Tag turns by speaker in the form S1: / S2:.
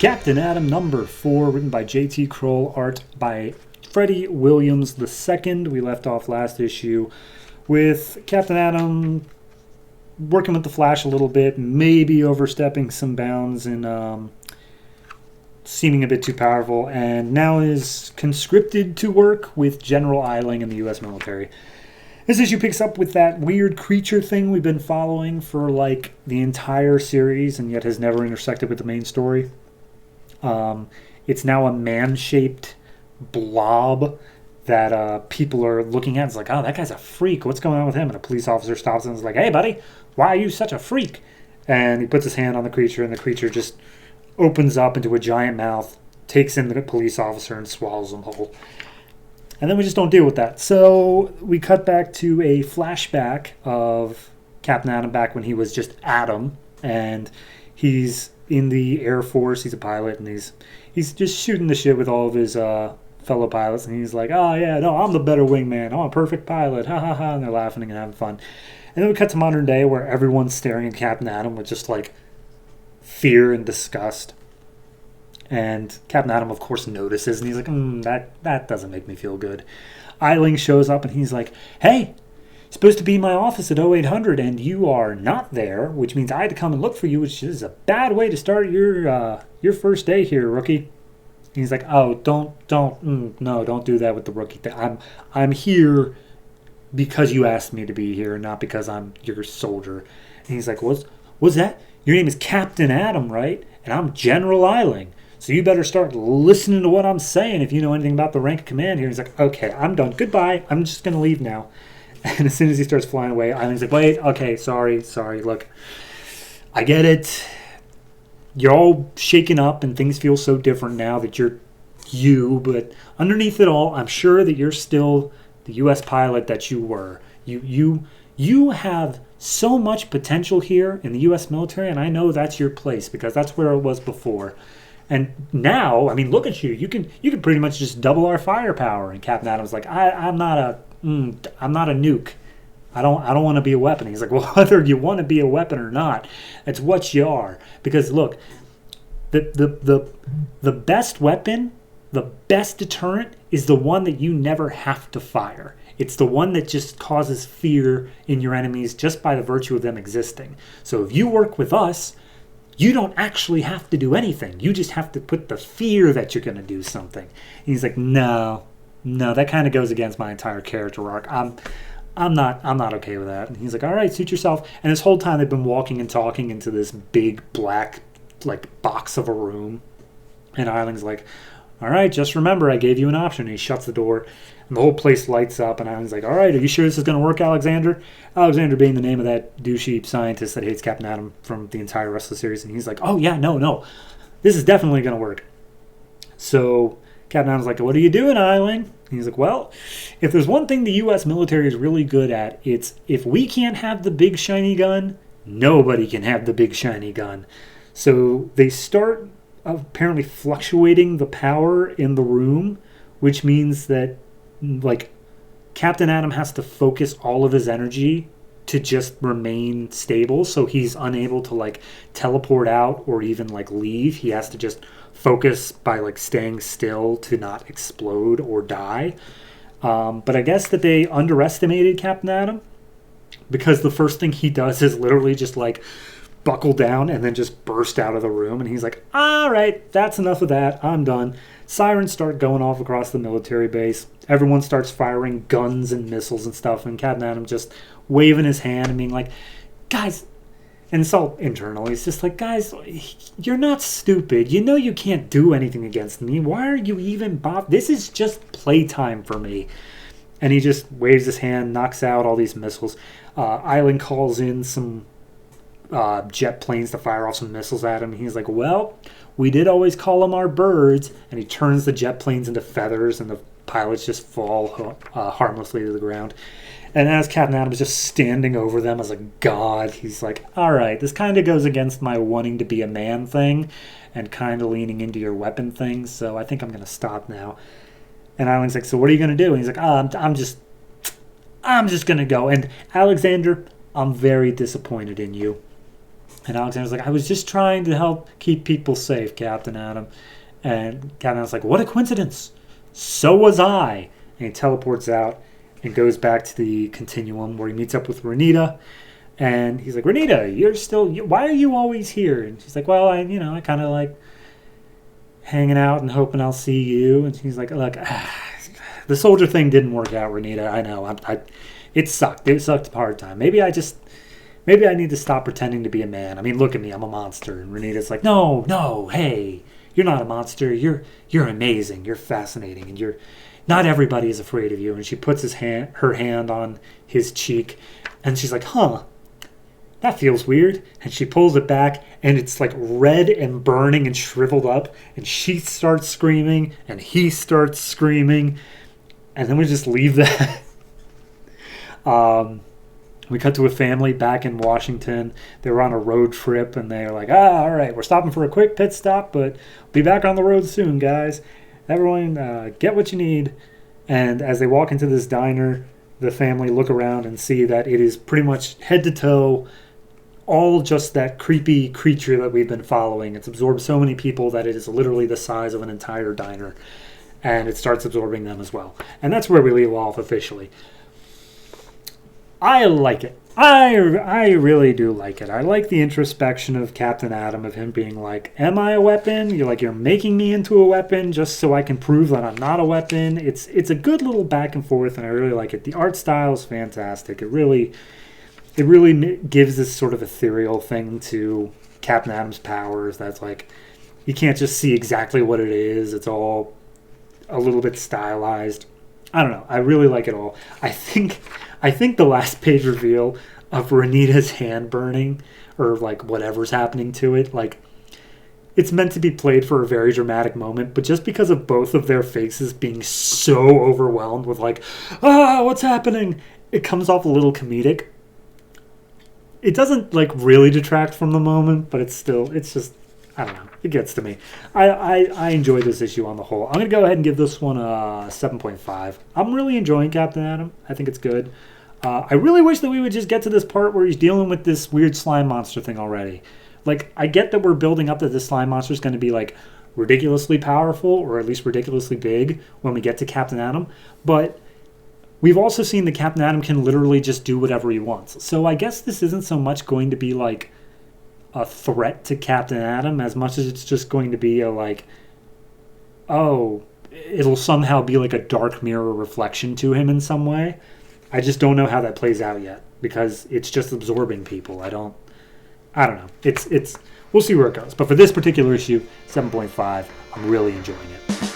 S1: Captain Atom #4, written by J.T. Kroll, art by Freddie Williams II. We left off last issue with Captain Atom working with the Flash a little bit, maybe overstepping some bounds and seeming a bit too powerful, and now is conscripted to work with General Eiling in the U.S. military. This issue picks up with that weird creature thing we've been following for like the entire series and yet has never intersected with the main story. It's now a man-shaped blob that people are looking at. It's like, oh, that guy's a freak. What's going on with him? And a police officer stops him and is like, hey, buddy, why are you such a freak? And he puts his hand on the creature, and the creature just opens up into a giant mouth, takes in the police officer, and swallows him whole. And then we just don't deal with that. So we cut back to a flashback of Captain Atom back when he was just Atom, and he's in the Air Force. He's a pilot, and he's just shooting the shit with all of his fellow pilots, and he's like, oh yeah, no, I'm the better wingman. I'm a perfect pilot. Ha ha ha. And they're laughing and having fun. And then we cut to modern day where everyone's staring at Captain Atom with just like fear and disgust. And Captain Atom, of course, notices, and he's like, that doesn't make me feel good. Eiling shows up, and he's like, hey, supposed to be in my office at 0800, and you are not there, which means I had to come and look for you, which is a bad way to start your first day here, rookie. And he's like, oh, don't do that with the rookie thing. I'm here because you asked me to be here, not because I'm your soldier. And he's like, what's that? Your name is Captain Atom, right? And I'm General Eiling. So you better start listening to what I'm saying if you know anything about the rank of command here. He's like, okay, I'm done. Goodbye. I'm just going to leave now. And as soon as he starts flying away, Eiling's like, wait, okay, sorry. Look, I get it. You're all shaken up and things feel so different now that you're you. But underneath it all, I'm sure that you're still the U.S. pilot that you were. You have so much potential here in the U.S. military, and I know that's your place because that's where it was before. And now, I mean, look at you. You can pretty much just double our firepower. And Captain Atom's like, I'm not a nuke. I don't want to be a weapon. He's like, well, whether you want to be a weapon or not, it's what you are. Because look, the best weapon, the best deterrent is the one that you never have to fire. It's the one that just causes fear in your enemies just by the virtue of them existing. So if you work with us, you don't actually have to do anything. You just have to put the fear that you're going to do something. And he's like, no, that kind of goes against my entire character arc. I'm not okay with that. And he's like, all right, suit yourself. And this whole time they've been walking and talking into this big black like box of a room. And Eiling's like, all right, just remember I gave you an option. And he shuts the door. And the whole place lights up, and Eiling's like, all right, are you sure this is going to work, Alexander? Alexander being the name of that douchey scientist that hates Captain Atom from the entire rest of the series. And he's like, oh, yeah, no. This is definitely going to work. So Captain Atom's like, what are you doing, Eiling? And he's like, well, if there's one thing the U.S. military is really good at, it's if we can't have the big shiny gun, nobody can have the big shiny gun. So they start apparently fluctuating the power in the room, which means that like Captain Atom has to focus all of his energy to just remain stable, so he's unable to like teleport out or even like leave. He has to just focus by like staying still to not explode or die. But I guess that they underestimated Captain Atom because the first thing he does is literally just like buckle down and then just burst out of the room. And he's like, all right, that's enough of that. I'm done. Sirens start going off across the military base. Everyone starts firing guns and missiles and stuff. And Captain Atom just waving his hand and being like, guys, and it's all internal. He's just like, guys, you're not stupid. You know you can't do anything against me. Why are you even bothered? This is just playtime for me. And he just waves his hand, knocks out all these missiles. Eiling calls in some jet planes to fire off some missiles at him. He's like, well, we did always call them our birds. And he turns the jet planes into feathers, and the pilots just fall harmlessly to the ground. And as Captain Atom is just standing over them as a god, he's like, all right, this kind of goes against my wanting to be a man thing and kind of leaning into your weapon thing, so I think I'm going to stop now. And Eiling's like, so what are you going to do? And he's like, I'm just going to go. And Alexander, I'm very disappointed in you. And Alexander's like, I was just trying to help keep people safe, Captain Adam. And Captain Adam's like, what a coincidence. So was I. And he teleports out and goes back to the continuum where he meets up with Renita. And he's like, Renita, you're still, why are you always here? And she's like, well, I kind of like hanging out and hoping I'll see you. And she's like, look, the soldier thing didn't work out, Renita. I know. It sucked. It sucked a hard time. Maybe I need to stop pretending to be a man. I mean, look at me. I'm a monster. And Renita's like, no, hey, you're not a monster. You're amazing. You're fascinating. And not everybody is afraid of you. And she puts her hand on his cheek. And she's like, huh, that feels weird. And she pulls it back. And it's like red and burning and shriveled up. And she starts screaming. And he starts screaming. And then we just leave that. We cut to a family back in Washington. They were on a road trip, and they're like, all right, we're stopping for a quick pit stop, but we'll be back on the road soon, guys. Everyone, get what you need. And as they walk into this diner, the family look around and see that it is pretty much head to toe all just that creepy creature that we've been following. It's absorbed so many people that it is literally the size of an entire diner. And it starts absorbing them as well. And that's where we leave off officially. I like it. I really do like it. I like the introspection of Captain Adam, of him being like, am I a weapon? You're making me into a weapon just so I can prove that I'm not a weapon. It's a good little back and forth, and I really like it. The art style is fantastic. It really gives this sort of ethereal thing to Captain Adam's powers that's like, you can't just see exactly what it is. It's all a little bit stylized. I don't know. I really like it all. I think the last page reveal of Renita's hand burning, or like whatever's happening to it, like it's meant to be played for a very dramatic moment, but just because of both of their faces being so overwhelmed with like, what's happening? It comes off a little comedic. It doesn't like really detract from the moment, but it's just, I don't know. It gets to me. I enjoy this issue on the whole. I'm going to go ahead and give this one a 7.5. I'm really enjoying Captain Adam. I think it's good. I really wish that we would just get to this part where he's dealing with this weird slime monster thing already. Like, I get that we're building up that this slime monster is going to be, like, ridiculously powerful, or at least ridiculously big when we get to Captain Adam. But we've also seen that Captain Adam can literally just do whatever he wants. So I guess this isn't so much going to be, like, a threat to Captain Adam as much as it's just going to be a like, it'll somehow be like a dark mirror reflection to him in some way. I just don't know how that plays out yet because it's just absorbing people. I don't know. It's we'll see where it goes. But for this particular issue, 7.5, I'm really enjoying it.